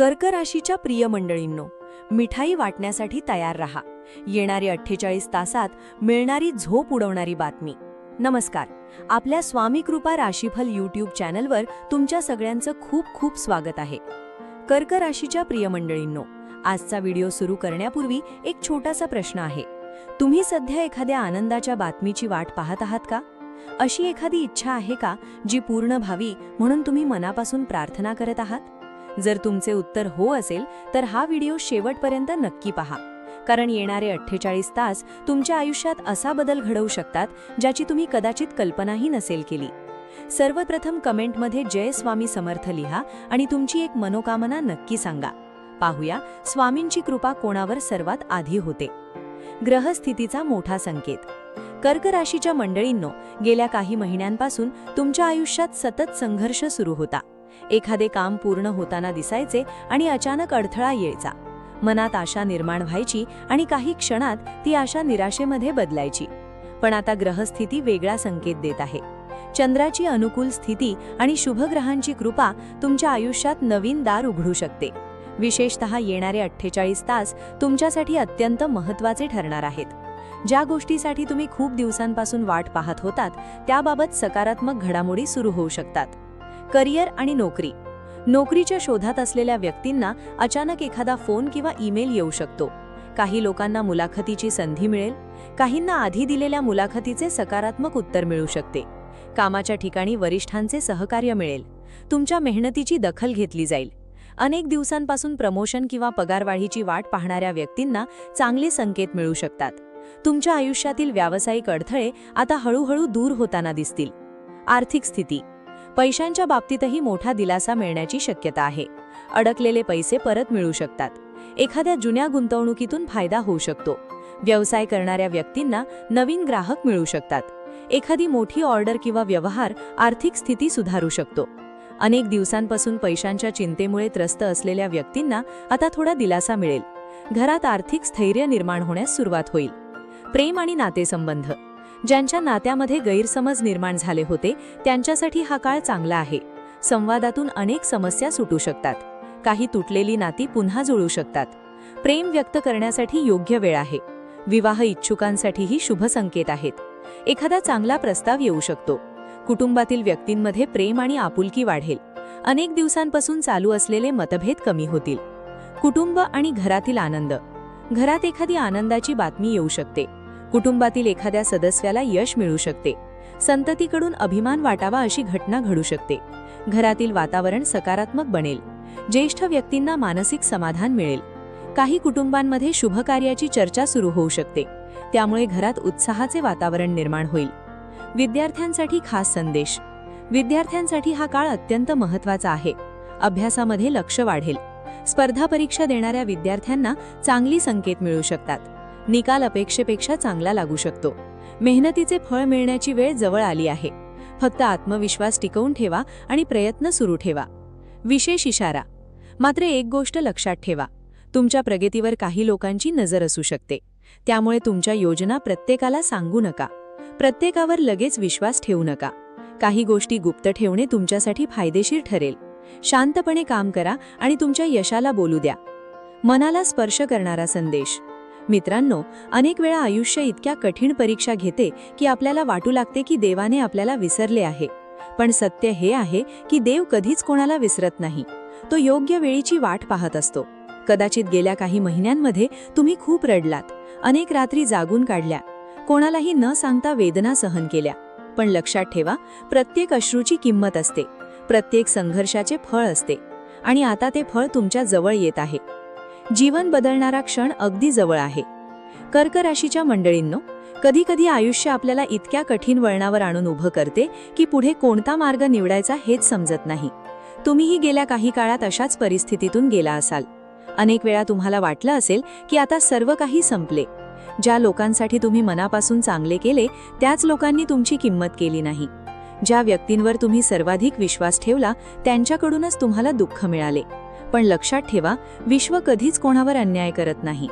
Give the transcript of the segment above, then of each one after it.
कर्क राशीच्या प्रिय मंडळींनो, मिठाई वाटण्यासाठी तयार रहा. येणारे 48 तासात मिळणारी झोप उडवणारी बातमी. नमस्कार, आपल्या स्वामी कृपा राशीफल यूट्यूब चॅनलवर तुमच्या सगळ्यांचं खूप खूप स्वागत आहे. कर्क राशीच्या प्रिय मंडळींनो, आजचा व्हिडिओ सुरू करण्यापूर्वी एक छोटासा प्रश्न आहे. तुम्ही सध्या एखाद्या आनंदाच्या बातमीची वाट पाहत आहात का? अशी एखादी इच्छा आहे का जी पूर्ण व्हावी म्हणून तुम्ही मनापासून प्रार्थना करत आहात? जर तुमचे उत्तर हो असेल तर हा व्हिडिओ शेवटपर्यंत नक्की पहा, कारण येणारे 48 तास तुमच्या आयुष्यात असा बदल घडवू शकतात ज्याची तुम्ही कदाचित कल्पनाही नसेल केली. सर्वप्रथम कमेंटमध्ये जय स्वामी समर्थ लिहा आणि तुमची एक मनोकामना नक्की सांगा. पाहूया स्वामींची कृपा कोणावर सर्वात आधी होते. ग्रहस्थितीचा मोठा संकेत. कर्क राशीच्या मंडळींनो, गेल्या काही महिन्यांपासून तुमच्या आयुष्यात सतत संघर्ष सुरू होता. एखादे काम पूर्ण होताना दिसायचे आणि अचानक अडथळा यायचा. मनात आशा निर्माण व्हायची आणि काही क्षणात ती आशा निराशेमध्ये बदलायची. पण आता ग्रहस्थिती वेगळा संकेत देत आहे. चंद्राची अनुकूल स्थिती आणि शुभग्रहांची कृपा तुमच्या आयुष्यात नवीन दार उघडू शकते. विशेषतः येणारे 48 तास तुमच्यासाठी अत्यंत महत्त्वाचे ठरणार आहेत. ज्या गोष्टीसाठी तुम्ही खूप दिवसांपासून वाट पाहत होतात त्याबाबत सकारात्मक घडामोडी सुरू होऊ शकतात. करिअर आणि नोकरी. नोकरीच्या शोधात असलेल्या व्यक्तींना अचानक एखादा फोन किंवा ईमेल येऊ शकतो. काही लोकांना मुलाखतीची संधी मिळेल, काहींना आधी दिलेल्या मुलाखतीचे सकारात्मक उत्तर मिळू शकते. कामाच्या ठिकाणी वरिष्ठांचे सहकार्य मिळेल. तुमच्या मेहनतीची दखल घेतली जाईल. अनेक दिवसांपासून प्रमोशन किंवा पगारवाढीची वाट पाहणाऱ्या व्यक्तींना चांगले संकेत मिळू शकतात. तुमच्या आयुष्यातील व्यावसायिक अडथळे आता हळूहळू दूर होताना दिसतील. आर्थिक स्थिती. पैशांच्या बाबतीतही मोठा दिलासा मिळण्याची शक्यता आहे. अडकलेले पैसे परत मिळू शकतात. एखाद्या जुन्या गुंतवणुकीतून फायदा होऊ शकतो. व्यवसाय करणाऱ्या व्यक्तींना नवीन ग्राहक मिळू शकतात. एखादी मोठी ऑर्डर किंवा व्यवहार आर्थिक स्थिती सुधारू शकतो. अनेक दिवसांपासून पैशांच्या चिंतेमुळे त्रस्त असलेल्या व्यक्तींना आता थोडा दिलासा मिळेल. घरात आर्थिक स्थैर्य निर्माण होण्यास सुरुवात होईल. प्रेम आणि नातेसंबंध. ज्यांच्या नात्यामध्ये गैरसमज निर्माण झाले होते त्यांच्यासाठी हा काळ चांगला आहे. संवादातून अनेक समस्या सुटू शकतात. काही तुटलेली नाती पुन्हा जुळू शकतात. प्रेम व्यक्त करण्यासाठी योग्य वेळ आहे. विवाह इच्छुकांसाठीही शुभ संकेत आहेत. एखादा चांगला प्रस्ताव येऊ शकतो. कुटुंबातील व्यक्तींमध्ये प्रेम आणि आपुलकी वाढेल. अनेक दिवसांपासून चालू असलेले मतभेद कमी होतील. कुटुंब आणि घरातील आनंद. घरात एखादी आनंदाची बातमी येऊ शकते. कुटुंबातील एखाद्या सदस्याला यश मिळू शकते. संततीकडून अभिमान वाटावा अशी घटना घडू शकते. घरातील वातावरण सकारात्मक बनेल. ज्येष्ठ व्यक्तींना मानसिक समाधान मिळेल. काही कुटुंबांमध्ये शुभकार्याची चर्चा सुरू होऊ शकते. त्यामुळे घरात उत्साहाचे वातावरण निर्माण होईल. विद्यार्थ्यांसाठी खास संदेश. विद्यार्थ्यांसाठी हा काळ अत्यंत महत्त्वाचा आहे. अभ्यासामध्ये लक्ष वाढेल. स्पर्धा परीक्षा देणाऱ्या विद्यार्थ्यांना चांगली संकेत मिळू शकतात. निकाल अपेक्षेपेक्षा चांगला लागू शकतो. मेहनतीचे फळ मिळण्याची वेळ जवळ आली आहे. फक्त आत्मविश्वास टिकवून ठेवा आणि प्रयत्न सुरू ठेवा. विशेष इशारा. मात्र एक गोष्ट लक्षात ठेवा, तुमच्या प्रगतीवर काही लोकांची नजर असू शकते. त्यामुळे तुमच्या योजना प्रत्येकाला सांगू नका. प्रत्येकावर लगेच विश्वास ठेवू नका. काही गोष्टी गुप्त ठेवणे तुमच्यासाठी फायदेशीर ठरेल. शांतपणे काम करा आणि तुमच्या यशाला बोलू द्या. मनाला स्पर्श करणारा संदेश. मित्रांनो, अनेक वेळा आयुष्य इतक्या कठीण परीक्षा घेते की आपल्याला वाटू लागते की देवाने आपल्याला विसरले आहे. पण सत्य हे आहे की देव कधीच कोणाला विसरत नाही. तो योग्य वेळीची वाट पाहत असतो. कदाचित गेल्या काही महिन्यांमध्ये तुम्ही खूप रडलात, अनेक रात्री जागून काढल्या, कोणालाही न सांगता वेदना सहन केल्या. पण लक्षात ठेवा, प्रत्येक अश्रूची किंमत असते. प्रत्येक संघर्षाचे फळ असते. आणि आता ते फळ तुमच्या जवळ येत आहे. जीवन बदलणारा क्षण अगदी जवळ आहे. कर्क राशीच्या मंडळींनो, कधी कधी आयुष्य आपल्याला इतक्या कठीण वळणावर आणून उभं करते की पुढे कोणता मार्ग निवडायचा हेच समजत नाही. तुम्हीही गेल्या काही काळात अशाच परिस्थितीतून गेला असाल. अनेक वेळा तुम्हाला वाटलं असेल की आता सर्व काही संपले. ज्या लोकांसाठी तुम्ही मनापासून चांगले केले त्याच लोकांनी तुमची किंमत केली नाही. ज्या व्यक्तींवर तुम्ही सर्वाधिक विश्वास ठेवला त्यांच्याकडूनच तुम्हाला दुःख मिळाले. पण लक्षात ठेवा, विश्व कधीच कोणावर अन्याय करत नाही.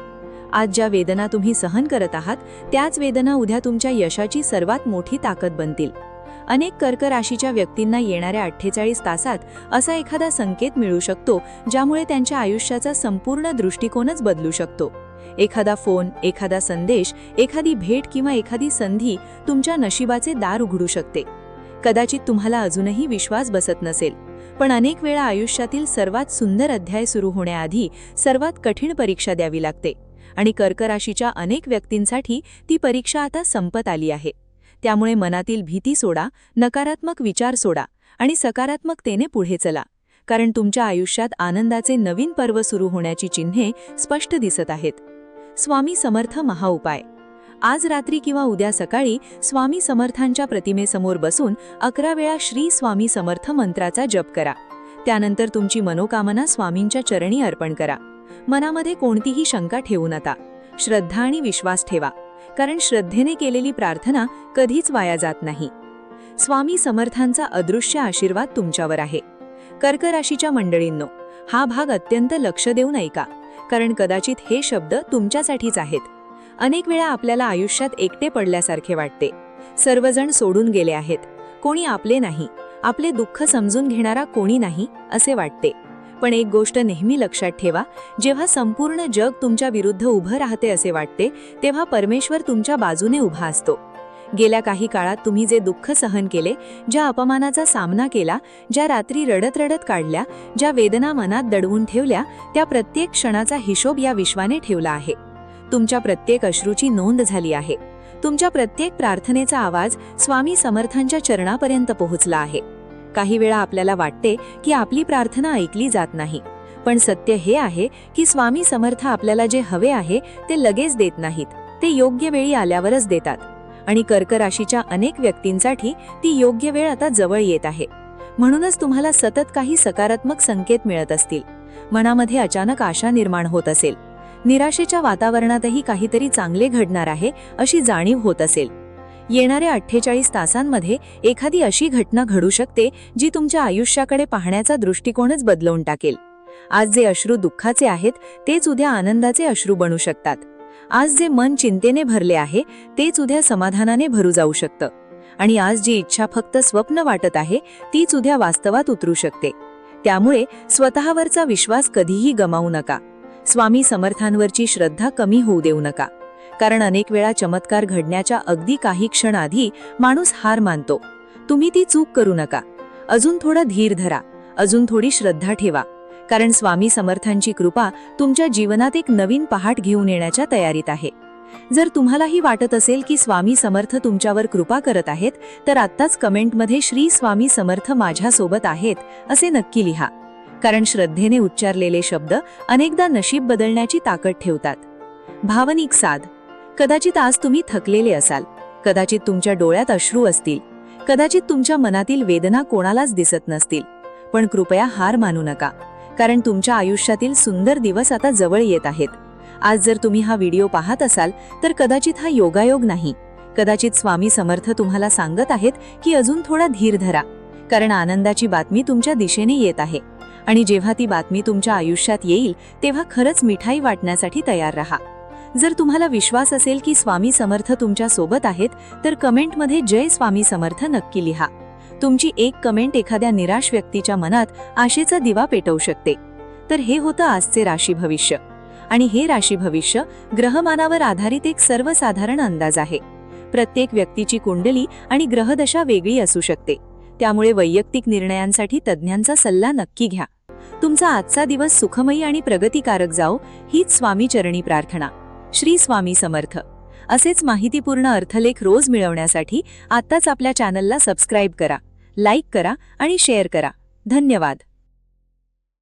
आज ज्या वेदना तुम्ही सहन करत आहात त्याच वेदना उद्या तुमच्या यशाची सर्वात मोठी ताकद बनतील. अनेक कर्क राशीच्या व्यक्तींना येणाऱ्या 48 तासात असा एखादा संकेत मिळू शकतो ज्यामुळे त्यांच्या आयुष्याचा संपूर्ण दृष्टिकोनच बदलू शकतो. एखादा फोन, एखादा संदेश, एखादी भेट किंवा एखादी संधी तुमच्या नशिबाचे दार उघडू शकते. कदाचित तुम्हाला अजूनही विश्वास बसत नसेल, पण अनेक वेळा आयुष्यातील सर्वात सुंदर अध्याय सुरू होण्याआधी सर्वात कठीण परीक्षा द्यावी लागते आणि कर्क राशीच्या अनेक व्यक्तींसाठी ती परीक्षा आता संपत आली आहे. त्यामुळे मनातील भीती सोडा, नकारात्मक विचार सोडा आणि सकारात्मकतेने पुढे चला, कारण तुमच्या आयुष्यात आनंदाचे नवीन पर्व सुरू होण्याची चिन्हे स्पष्ट दिसत आहेत. स्वामी समर्थ महाउपाय. आज रात्री किंवा उद्या सकाळी स्वामी समर्थांच्या प्रतिमेसमोर बसून 11 वेळा श्री स्वामी समर्थ मंत्राचा जप करा. त्यानंतर तुमची मनोकामना स्वामींच्या चरणी अर्पण करा. मनामध्ये कोणतीही शंका ठेवू नका. श्रद्धा आणि विश्वास ठेवा, कारण श्रद्धेने केलेली प्रार्थना कधीच वाया जात नाही. स्वामी समर्थांचा अदृश्य आशीर्वाद तुमच्यावर आहे. कर्क राशीच्या मंडळींनो, हा भाग अत्यंत लक्ष देऊन ऐका, कारण कदाचित हे शब्द तुमच्यासाठीच आहेत. अनेक वेळा आपल्याला आयुष्यात एकटे पडल्यासारखे वाटते. सर्वजण सोडून गेले आहेत, कोणी आपले नाही, आपले दुःख समजून घेणारा कोणी नाही असे वाटते. पण एक गोष्ट नेहमी लक्षात ठेवा, जेव्हा संपूर्ण जग तुमच्या विरुद्ध उभं राहते असे वाटते, तेव्हा परमेश्वर तुमच्या बाजूने उभा असतो. गेल्या काही काळात तुम्ही जे दुःख सहन केले, ज्या अपमानाचा सामना केला, ज्या रात्री रडत रडत काढल्या, ज्या वेदना मनात दडवून ठेवल्या, त्या प्रत्येक क्षणाचा हिशोब या विश्वाने ठेवला आहे. तुमच्या प्रत्येक अश्रूची नोंद झाली आहे. तुमच्या प्रत्येक प्रार्थनेचा आवाज स्वामी समर्थांच्या चरणापर्यंत पोहोचला आहे. काही वेळा आपल्याला वाटते की आपली प्रार्थना ऐकली जात नाही, पण सत्य हे आहे की स्वामी समर्थ आपल्याला जे हवे आहे ते लगेच देत नाहीत, ते योग्य वेळी आल्यावरच देतात. आणि कर्क राशीच्या अनेक व्यक्तींसाठी ती योग्य वेळ आता जवळ येत आहे. म्हणूनच तुम्हाला सतत काही सकारात्मक संकेत मिळत असतील. मनामध्ये अचानक आशा निर्माण होत असेल. निराशेच्या वातावरणातही काहीतरी चांगले घडणार आहे अशी जाणीव होत असेल. येणाऱ्या 48 तासांमध्ये एखादी अशी घटना घडू शकते जी तुमच्या आयुष्याकडे पाहण्याचा दृष्टिकोनच बदलवून टाकेल. आज जे अश्रू दुःखाचे आहेत तेच उद्या आनंदाचे अश्रू बनू शकतात. आज जे मन चिंतेने भरले आहे तेच उद्या समाधानाने भरू जाऊ शकतं. आणि आज जी इच्छा फक्त स्वप्न वाटत आहे तीच उद्या वास्तवात उतरू शकते. त्यामुळे स्वतःवरचा विश्वास कधीही गमावू नका. स्वामी समर्थांवरची श्रद्धा कमी होऊ देऊ नका, कारण अनेक वेळा चमत्कार घडण्याच्या अगदी काही क्षण आधी माणूस हार मानतो. तुम्ही ती चूक करू नका. अजून थोडा धीर धरा, अजून थोडी श्रद्धा ठेवा, कारण स्वामी समर्थांची कृपा तुमच्या जीवनात एक नवीन पहाट घेऊन येण्याच्या तयारीत आहे. जर तुम्हालाही वाटत असेल की स्वामी समर्थ तुमच्यावर कृपा करत आहेत, तर आत्ताच कमेंटमध्ये श्री स्वामी समर्थ माझ्यासोबत आहेत असे नक्की लिहा, कारण श्रद्धेने उच्चारलेले शब्द अनेकदा नशीब बदलण्याची ताकद ठेवतात. भावनिक साथ. कदाचित आज तुम्ही थकलेले असाल, कदाचित तुमच्या डोळ्यात अश्रू असतील, कदाचित तुमच्या मनातील वेदना कोणालाच दिसत नसतील, पण कृपया हार मानू नका, कारण तुमच्या आयुष्यातील सुंदर दिवस आता जवळ येत आहेत. आज जर तुम्ही हा व्हिडिओ पाहत असाल तर कदाचित हा योगायोग नाही, कदाचित स्वामी समर्थ तुम्हाला सांगत आहेत की अजून थोडा धीर धरा, कारण आनंदाची बातमी तुमच्या दिशेने येत आहे. आणि जेव्हा ती बातमी तुमच्या आयुष्यात येईल तेव्हा खरंच मिठाई वाटण्यासाठी तयार राहा. जर तुम्हाला विश्वास असेल की स्वामी समर्थ तुमच्या सोबत आहेत, तर कमेंटमध्ये जय स्वामी समर्थ नक्की लिहा. तुमची एक कमेंट एखाद्या निराश व्यक्तीच्या मनात आशेचा दिवा पेटवू शकते. तर हे होतं आजचे राशी भविष्य. आणि हे राशी भविष्य ग्रहमानावर आधारित एक सर्वसाधारण अंदाज आहे. प्रत्येक व्यक्तीची कुंडली आणि ग्रहदशा वेगळी असू शकते. त्यामुळे वैयक्तिक निर्णयांसाठी तज्ज्ञांचा सल्ला नक्की घ्या. तुमचा आजचा दिवस सुखमयी आणि प्रगतिकारक जाओ हीच स्वामी चरणी प्रार्थना. श्री स्वामी समर्थ. असेच माहितीपूर्ण अर्थलेख रोज मिळवण्यासाठी आत्ताच आपल्या चॅनलला सबस्क्राईब करा, लाईक करा आणि शेअर करा. धन्यवाद.